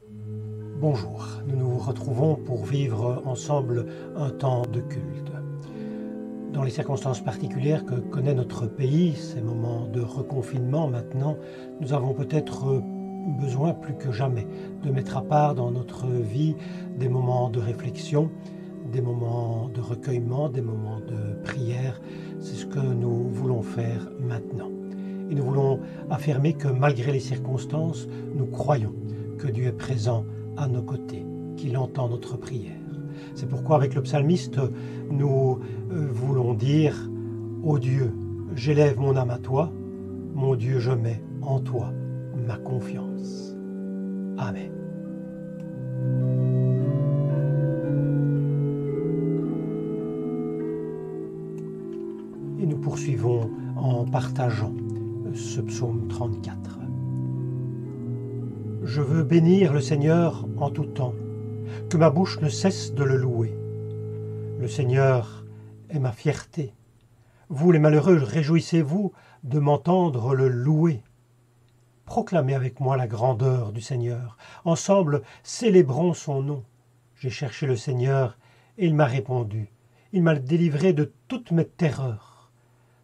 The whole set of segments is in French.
Bonjour, nous nous retrouvons pour vivre ensemble un temps de culte. Dans les circonstances particulières que connaît notre pays, ces moments de reconfinement maintenant, nous avons peut-être besoin plus que jamais de mettre à part dans notre vie des moments de réflexion, des moments de recueillement, des moments de prière. C'est ce que nous voulons faire maintenant. Et nous voulons affirmer que malgré les circonstances, nous croyons que Dieu est présent à nos côtés, qu'il entend notre prière. C'est pourquoi avec le psalmiste, nous voulons dire « Ô Dieu, j'élève mon âme à toi, mon Dieu, je mets en toi ma confiance. » Amen. Et nous poursuivons en partageant ce psaume 34. Je veux bénir le Seigneur en tout temps, que ma bouche ne cesse de le louer. Le Seigneur est ma fierté. Vous, les malheureux, réjouissez-vous de m'entendre le louer. Proclamez avec moi la grandeur du Seigneur. Ensemble, célébrons son nom. J'ai cherché le Seigneur et il m'a répondu. Il m'a délivré de toutes mes terreurs.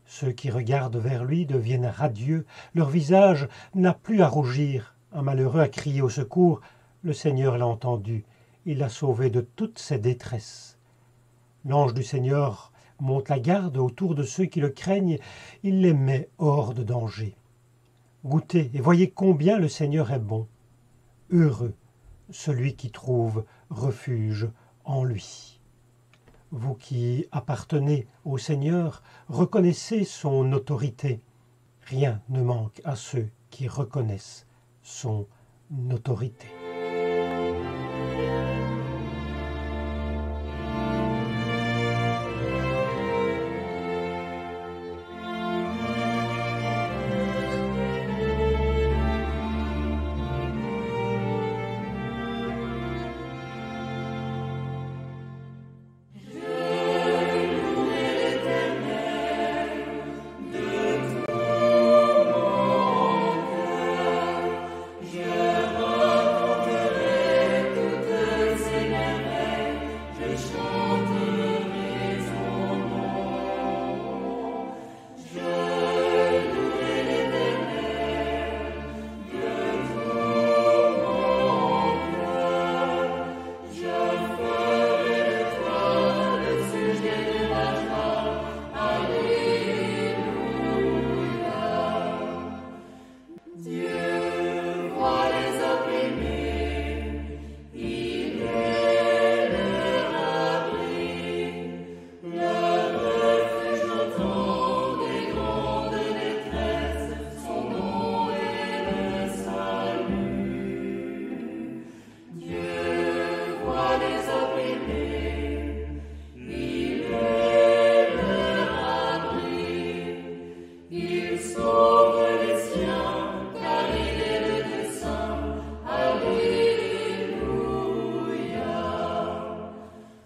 Ceux qui regardent vers lui deviennent radieux. Leur visage n'a plus à rougir. Un malheureux a crié au secours. Le Seigneur l'a entendu. Il l'a sauvé de toutes ses détresses. L'ange du Seigneur monte la garde autour de ceux qui le craignent. Il les met hors de danger. Goûtez et voyez combien le Seigneur est bon. Heureux celui qui trouve refuge en lui. Vous qui appartenez au Seigneur, reconnaissez son autorité. Rien ne manque à ceux qui reconnaissent son autorité.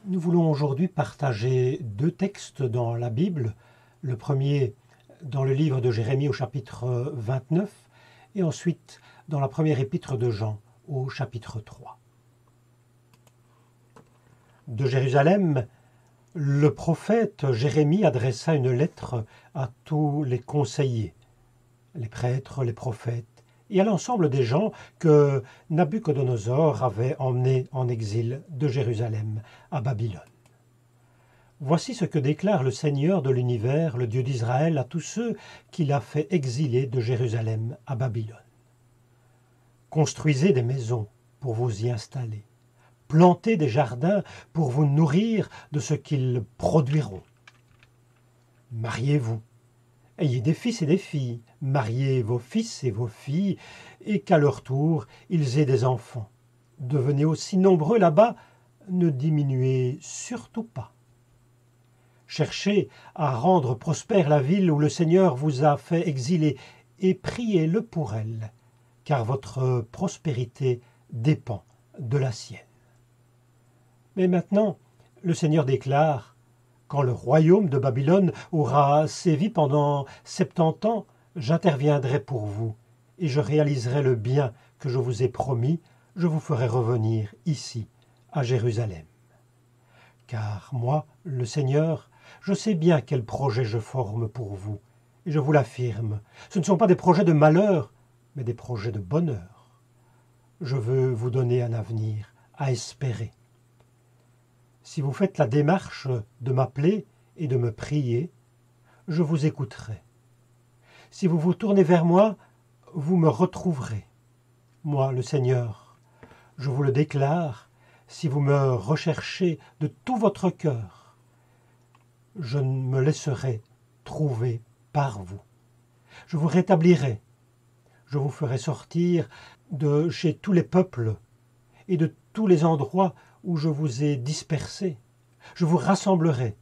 Nous voulons aujourd'hui partager deux textes dans la Bible. Le premier dans le livre de Jérémie au chapitre 29 et ensuite dans la première épître de Jean au chapitre 3. De Jérusalem, le prophète Jérémie adressa une lettre à tous les conseillers, les prêtres, les prophètes, et à l'ensemble des gens que Nabuchodonosor avait emmenés en exil de Jérusalem à Babylone. Voici ce que déclare le Seigneur de l'univers, le Dieu d'Israël, à tous ceux qu'il a fait exiler de Jérusalem à Babylone. Construisez des maisons pour vous y installer, plantez des jardins pour vous nourrir de ce qu'ils produiront. Mariez-vous. Ayez des fils et des filles, mariez vos fils et vos filles, et qu'à leur tour, ils aient des enfants. Devenez aussi nombreux là-bas, ne diminuez surtout pas. Cherchez à rendre prospère la ville où le Seigneur vous a fait exiler, et priez-le pour elle, car votre prospérité dépend de la sienne. Mais maintenant, le Seigneur déclare: quand le royaume de Babylone aura sévi pendant 70 ans, j'interviendrai pour vous, et je réaliserai le bien que je vous ai promis, je vous ferai revenir ici, à Jérusalem. Car moi, le Seigneur, je sais bien quels projets je forme pour vous, et je vous l'affirme, ce ne sont pas des projets de malheur, mais des projets de bonheur. Je veux vous donner un avenir à espérer. Si vous faites la démarche de m'appeler et de me prier, je vous écouterai. Si vous vous tournez vers moi, vous me retrouverez. Moi, le Seigneur, je vous le déclare, si vous me recherchez de tout votre cœur, je me laisserai trouver par vous. Je vous rétablirai, je vous ferai sortir de chez tous les peuples et de tous les endroits où je vous ai dispersés. Je vous rassemblerai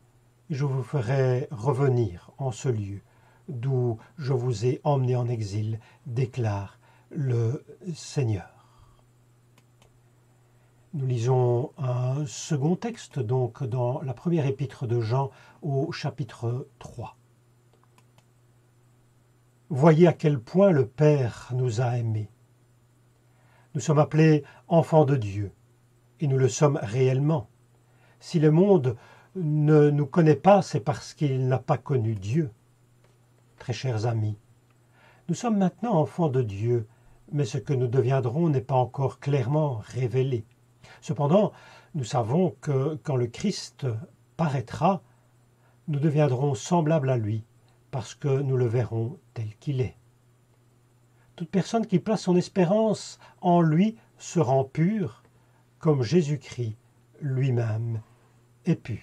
et je vous ferai revenir en ce lieu d'où je vous ai emmené en exil, déclare le Seigneur. Nous lisons un second texte donc dans la première épître de Jean au chapitre 3. Voyez à quel point le Père nous a aimés. Nous sommes appelés enfants de Dieu, et nous le sommes réellement. Si le monde ne nous connaît pas, c'est parce qu'il n'a pas connu Dieu. Très chers amis, nous sommes maintenant enfants de Dieu, mais ce que nous deviendrons n'est pas encore clairement révélé. Cependant, nous savons que quand le Christ paraîtra, nous deviendrons semblables à lui, parce que nous le verrons tel qu'il est. Toute personne qui place son espérance en lui se rend pure, comme Jésus-Christ lui-même est pur.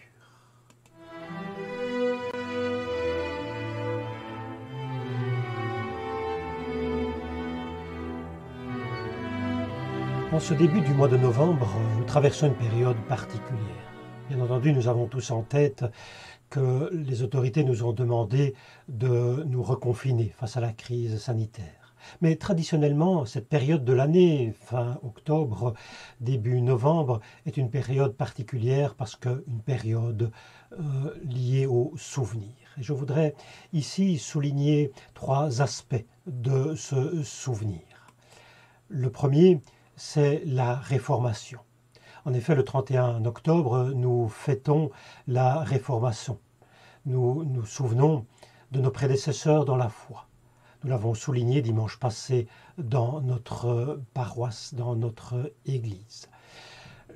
En ce début du mois de novembre, nous traversons une période particulière. Bien entendu, nous avons tous en tête que les autorités nous ont demandé de nous reconfiner face à la crise sanitaire. Mais traditionnellement, cette période de l'année, fin octobre, début novembre, est une période particulière parce qu'une période liée aux souvenirs. Et je voudrais ici souligner 3 aspects de ce souvenir. Le premier, c'est la Réformation. En effet, le 31 octobre, nous fêtons la Réformation. Nous nous souvenons de nos prédécesseurs dans la foi. Nous l'avons souligné dimanche passé dans notre paroisse, dans notre église.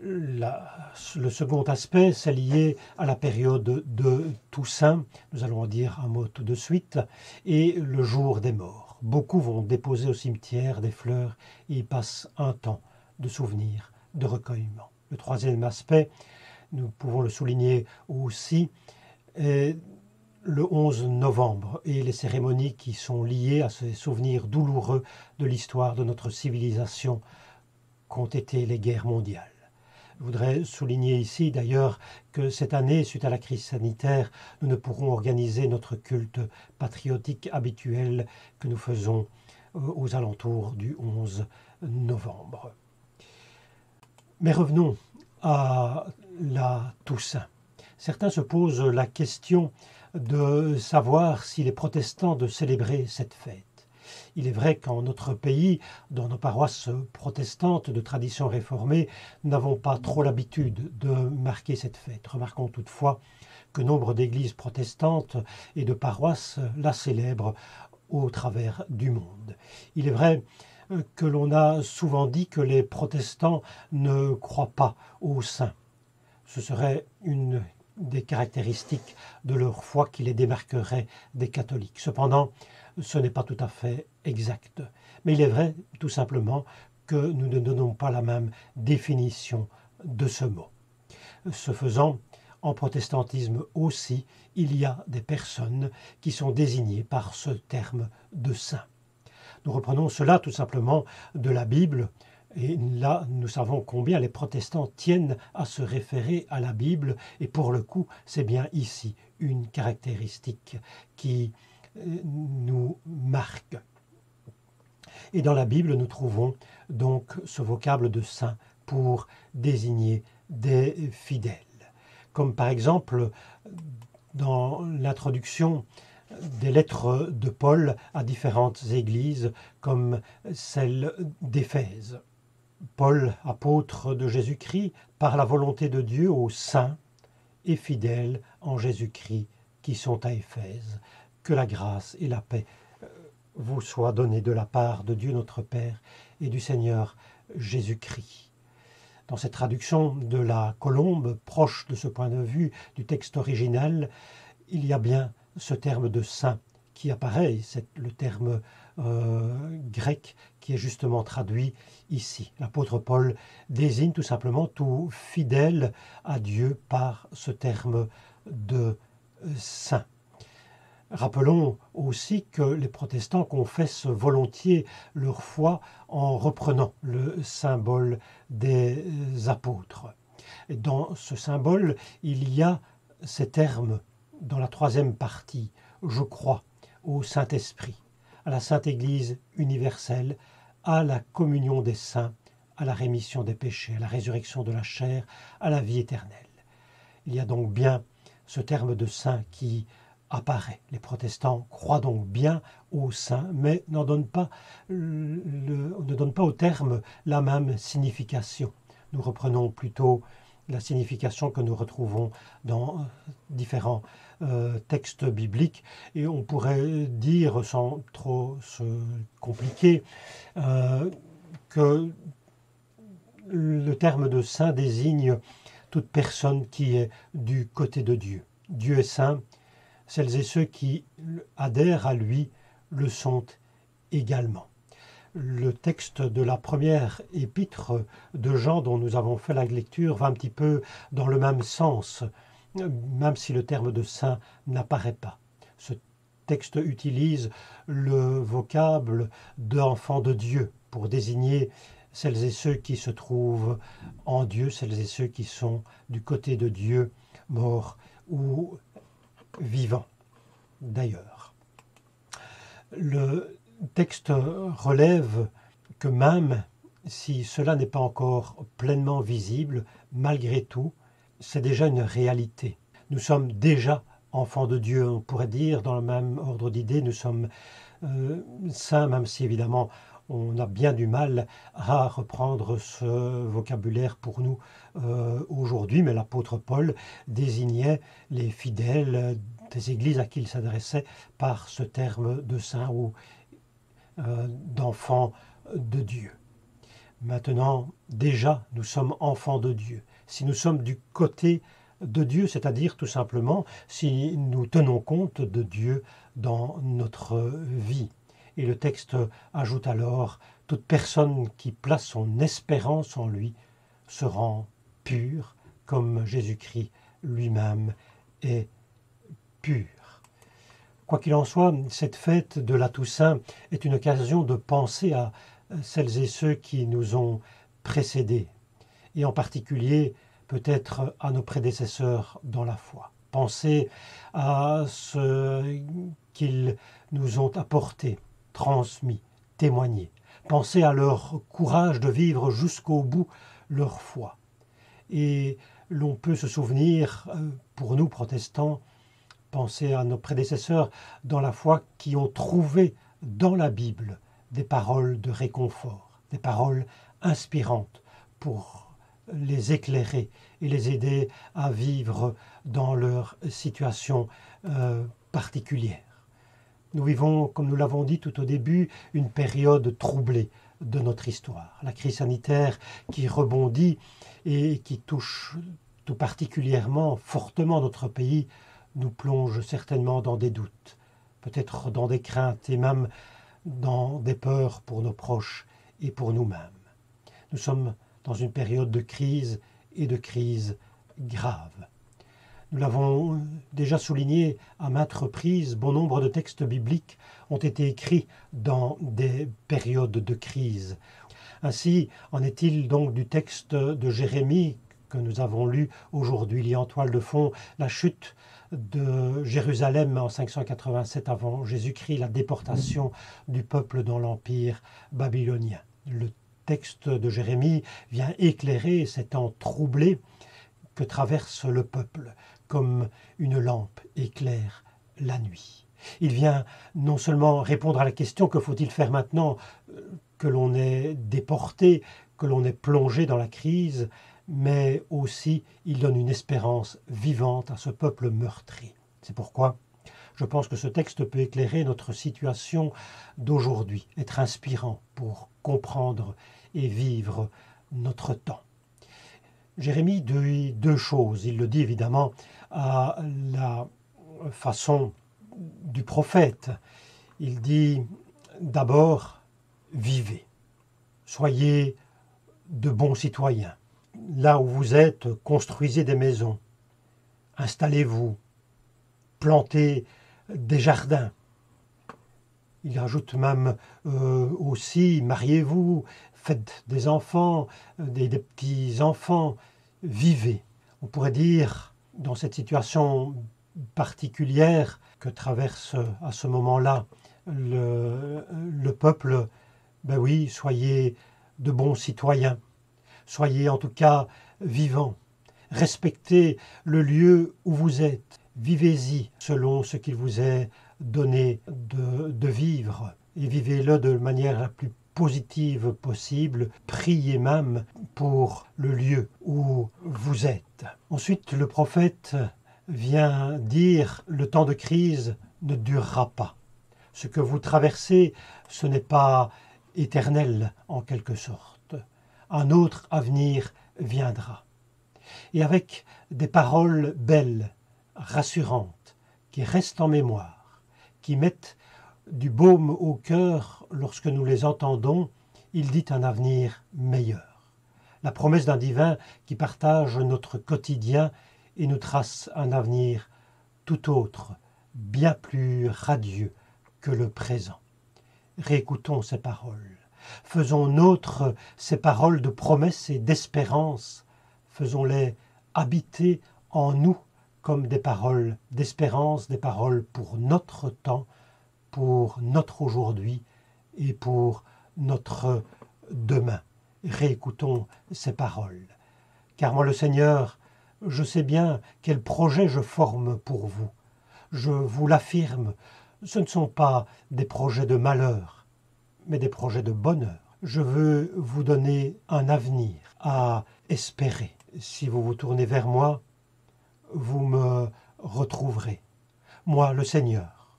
Le second aspect, c'est lié à la période de Toussaint, nous allons en dire un mot tout de suite, et le jour des morts. Beaucoup vont déposer au cimetière des fleurs et y passent un temps de souvenir, de recueillement. Le troisième aspect, nous pouvons le souligner aussi, est le 11 novembre et les cérémonies qui sont liées à ces souvenirs douloureux de l'histoire de notre civilisation qu'ont été les guerres mondiales. Je voudrais souligner ici d'ailleurs que cette année, suite à la crise sanitaire, nous ne pourrons organiser notre culte patriotique habituel que nous faisons aux alentours du 11 novembre. Mais revenons à la Toussaint. Certains se posent la question de savoir s'il est protestant de célébrer cette fête. Il est vrai qu'en notre pays, dans nos paroisses protestantes de tradition réformée, nous n'avons pas trop l'habitude de marquer cette fête. Remarquons toutefois que nombre d'églises protestantes et de paroisses la célèbrent au travers du monde. Il est vrai que l'on a souvent dit que les protestants ne croient pas aux saints. Ce serait une des caractéristiques de leur foi qui les démarquerait des catholiques. Cependant, ce n'est pas tout à fait exact. Mais il est vrai, tout simplement, que nous ne donnons pas la même définition de ce mot. Ce faisant, en protestantisme aussi, il y a des personnes qui sont désignées par ce terme de saint. Nous reprenons cela tout simplement de la Bible, et là nous savons combien les protestants tiennent à se référer à la Bible, et pour le coup c'est bien ici une caractéristique qui nous marque. Et dans la Bible nous trouvons donc ce vocable de saint pour désigner des fidèles. Comme par exemple dans l'introduction des lettres de Paul à différentes églises comme celle d'Éphèse. Paul, apôtre de Jésus-Christ, par la volonté de Dieu aux saints et fidèles en Jésus-Christ qui sont à Éphèse. Que la grâce et la paix vous soient données de la part de Dieu notre Père et du Seigneur Jésus-Christ. Dans cette traduction de la Colombe, proche de ce point de vue du texte original, il y a bien ce terme de saint qui apparaît, c'est le terme grec qui est justement traduit ici. L'apôtre Paul désigne tout simplement tout fidèle à Dieu par ce terme de saint. Rappelons aussi que les protestants confessent volontiers leur foi en reprenant le symbole des apôtres. Et dans ce symbole, il y a ces termes dans la troisième partie, je crois au Saint-Esprit, à la Sainte Église universelle, à la communion des saints, à la rémission des péchés, à la résurrection de la chair, à la vie éternelle. Il y a donc bien ce terme de saint qui apparaît. Les protestants croient donc bien au saint, mais ne donnent pas au terme la même signification. Nous reprenons plutôt la signification que nous retrouvons dans différents textes bibliques, et on pourrait dire, sans trop se compliquer, que le terme de saint désigne toute personne qui est du côté de Dieu. Dieu est saint, celles et ceux qui adhèrent à lui le sont également. Le texte de la première épître de Jean dont nous avons fait la lecture va un petit peu dans le même sens, même si le terme de saint n'apparaît pas. Ce texte utilise le vocable d'enfant de Dieu pour désigner celles et ceux qui se trouvent en Dieu, celles et ceux qui sont du côté de Dieu, morts ou vivants d'ailleurs. Le texte relève que même si cela n'est pas encore pleinement visible, malgré tout, c'est déjà une réalité. Nous sommes déjà enfants de Dieu, on pourrait dire, dans le même ordre d'idées, nous sommes saints, même si évidemment on a bien du mal à reprendre ce vocabulaire pour nous aujourd'hui, mais l'apôtre Paul désignait les fidèles des églises à qui il s'adressait par ce terme de saint ou d'enfants de Dieu. Maintenant, déjà, nous sommes enfants de Dieu. Si nous sommes du côté de Dieu, c'est-à-dire tout simplement si nous tenons compte de Dieu dans notre vie. Et le texte ajoute alors, toute personne qui place son espérance en lui se rend pure, comme Jésus-Christ lui-même est pur. Quoi qu'il en soit, cette fête de la Toussaint est une occasion de penser à celles et ceux qui nous ont précédés, et en particulier peut-être à nos prédécesseurs dans la foi. Penser à ce qu'ils nous ont apporté, transmis, témoigné. Penser à leur courage de vivre jusqu'au bout leur foi. Et l'on peut se souvenir, pour nous protestants, penser à nos prédécesseurs dans la foi qui ont trouvé dans la Bible des paroles de réconfort, des paroles inspirantes pour les éclairer et les aider à vivre dans leur situation particulière. Nous vivons, comme nous l'avons dit tout au début, une période troublée de notre histoire. La crise sanitaire qui rebondit et qui touche tout particulièrement, fortement notre pays, nous plonge certainement dans des doutes, peut-être dans des craintes et même dans des peurs pour nos proches et pour nous-mêmes. Nous sommes dans une période de crise et de crise grave. Nous l'avons déjà souligné à maintes reprises, bon nombre de textes bibliques ont été écrits dans des périodes de crise. Ainsi en est-il donc du texte de Jérémie que nous avons lu aujourd'hui. Il y a en toile de fond la chute de Jérusalem en 587 avant Jésus-Christ, la déportation du peuple dans l'empire babylonien. Le texte de Jérémie vient éclairer ces temps troublés que traverse le peuple, comme une lampe éclaire la nuit. Il vient non seulement répondre à la question que faut-il faire maintenant que l'on est déporté, que l'on est plongé dans la crise, mais aussi il donne une espérance vivante à ce peuple meurtri. C'est pourquoi je pense que ce texte peut éclairer notre situation d'aujourd'hui, être inspirant pour comprendre et vivre notre temps. Jérémie dit deux choses. Il le dit évidemment à la façon du prophète. Il dit d'abord, vivez, soyez de bons citoyens. Là où vous êtes, construisez des maisons, installez-vous, plantez des jardins. Il ajoute même aussi, mariez-vous, faites des enfants, des petits-enfants, vivez. On pourrait dire, dans cette situation particulière que traverse à ce moment-là le peuple, ben oui, soyez de bons citoyens, soyez en tout cas vivants, respectez le lieu où vous êtes, vivez-y selon ce qu'il vous est donné de vivre et vivez-le de manière la plus positive possible, priez même pour le lieu où vous êtes. Ensuite, le prophète vient dire le temps de crise ne durera pas. Ce que vous traversez, ce n'est pas éternel en quelque sorte. Un autre avenir viendra. Et avec des paroles belles, rassurantes, qui restent en mémoire, qui mettent du baume au cœur lorsque nous les entendons, il dit un avenir meilleur. La promesse d'un divin qui partage notre quotidien et nous trace un avenir tout autre, bien plus radieux que le présent. Réécoutons ces paroles. Faisons nôtres ces paroles de promesse et d'espérance. Faisons-les habiter en nous comme des paroles d'espérance, des paroles pour notre temps, pour notre aujourd'hui et pour notre demain. Réécoutons ces paroles. Car moi, le Seigneur, je sais bien quel projet je forme pour vous. Je vous l'affirme, ce ne sont pas des projets de malheur, mais des projets de bonheur. Je veux vous donner un avenir à espérer. Si vous vous tournez vers moi, vous me retrouverez. Moi, le Seigneur,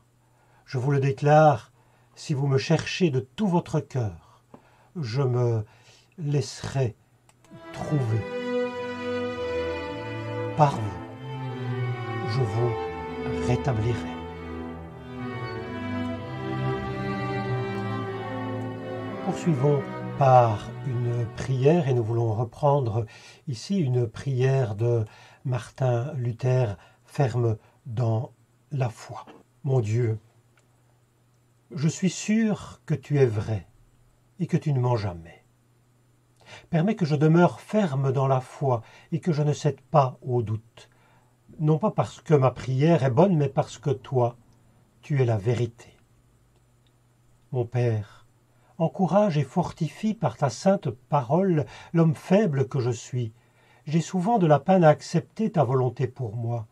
je vous le déclare, si vous me cherchez de tout votre cœur, je me laisserai trouver. Par vous, je vous rétablirai. Poursuivons par une prière et nous voulons reprendre ici une prière de Martin Luther, ferme dans la foi. Mon Dieu, je suis sûr que tu es vrai et que tu ne mens jamais. Permets que je demeure ferme dans la foi et que je ne cède pas au doute, non pas parce que ma prière est bonne, mais parce que toi, tu es la vérité. Mon Père, encourage et fortifie par ta sainte parole l'homme faible que je suis. J'ai souvent de la peine à accepter ta volonté pour moi.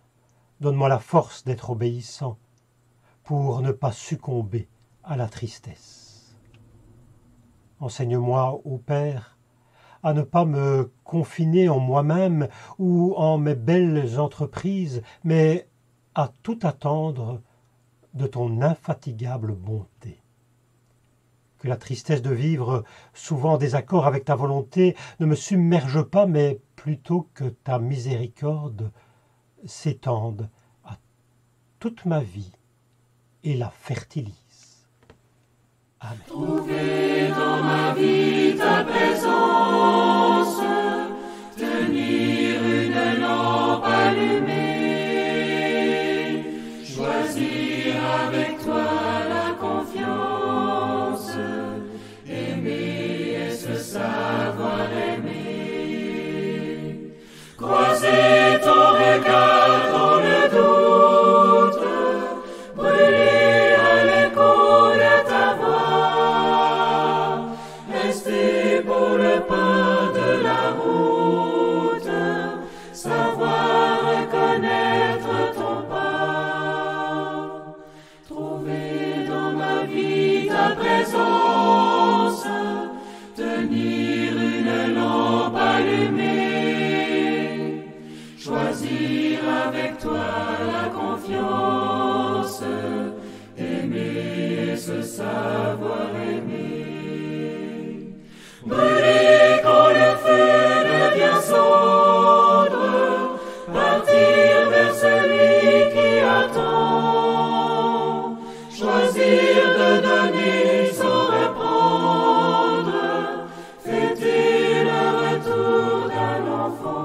Donne-moi la force d'être obéissant, pour ne pas succomber à la tristesse. Enseigne-moi, ô Père, à ne pas me confiner en moi-même ou en mes belles entreprises, mais à tout attendre de ton infatigable bonté. Que la tristesse de vivre, souvent en désaccord avec ta volonté, ne me submerge pas, mais plutôt que ta miséricorde s'étende à toute ma vie et la fertilise. Amen. Trouver dans ma vie ta présence, tenir une lampe allumée, choisir avec toi la confiance, aimer et se savoir aimer, croiser ton regard dans le doute, brûler à l'écho de ta voix, rester pour le pain. allumée. Choisir avec toi la confiance, aimer et se savoir aimer. Brûler quand le feu devient cendre, partir vers celui qui attend. Choisir de donner sans reprendre, fêter le retour d'un enfant.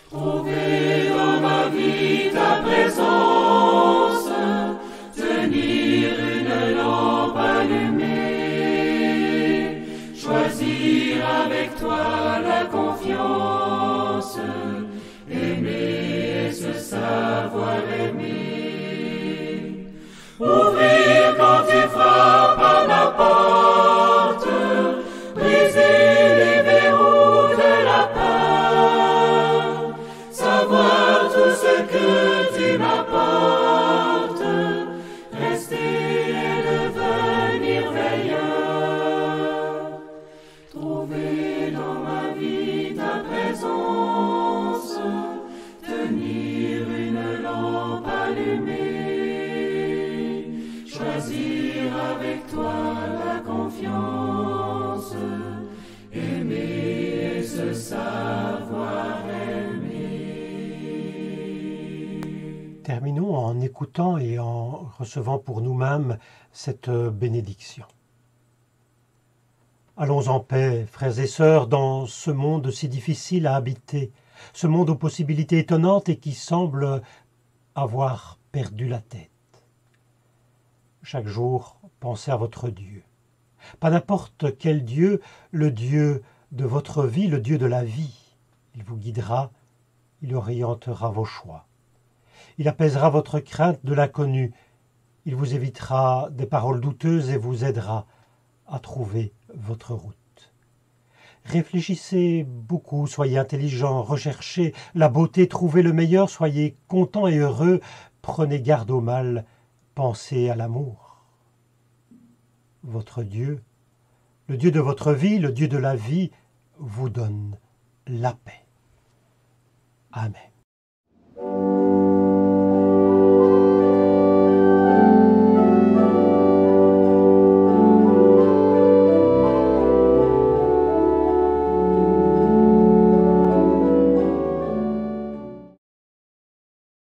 Trouver dans ma vie ta présence, tenir une lampe allumée. Choisir avec toi la confiance, aimer et se savoir aimer. Ouvrir quand tu frappes à ma porte, briser les verrous de la peur, savoir tout ce que tu m'apportes, rester et devenir veilleur. Trouver dans ma vie ta présence, tenir une lampe allumée. Choisir avec toi la confiance, aimer et se savoir aimer. Terminons en écoutant et en recevant pour nous-mêmes cette bénédiction. Allons en paix, frères et sœurs, dans ce monde si difficile à habiter, ce monde aux possibilités étonnantes et qui semble avoir perdu la tête. Chaque jour, pensez à votre Dieu. Pas n'importe quel Dieu, le Dieu de votre vie, le Dieu de la vie. Il vous guidera, il orientera vos choix. Il apaisera votre crainte de l'inconnu. Il vous évitera des paroles douteuses et vous aidera à trouver votre route. Réfléchissez beaucoup, soyez intelligents, recherchez la beauté, trouvez le meilleur, soyez contents et heureux, prenez garde au mal, pensez à l'amour. Votre Dieu, le Dieu de votre vie, le Dieu de la vie, vous donne la paix. Amen.